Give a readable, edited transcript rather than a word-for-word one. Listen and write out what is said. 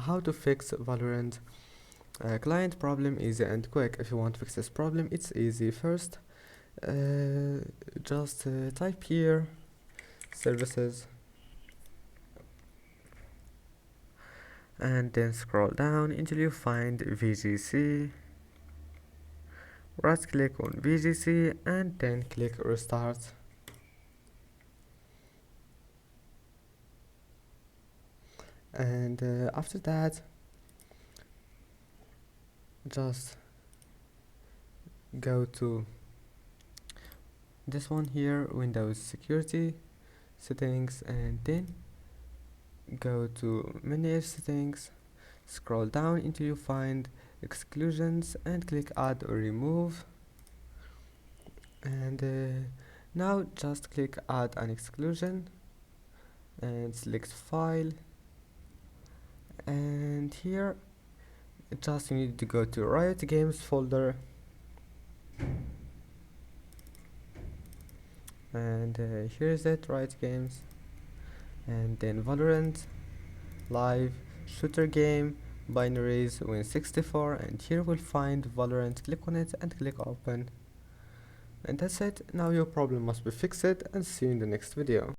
how to fix Valorant client problem easy and quick. If you want to fix this problem, it's easy. First, just type here services and then scroll down until you find VGC. Right click on VGC and then click restart. And after that, just go to this one here, Windows Security Settings, and then go to Manage Settings, scroll down until you find Exclusions and click Add or Remove. And now just click Add an exclusion and select File, and here just you need to go to Riot Games folder, and here is it, Riot Games, and then Valorant live shooter game binaries Win64, and here we'll find Valorant. Click on it and click open, and that's it. Now your problem must be fixed, and see you in the next video.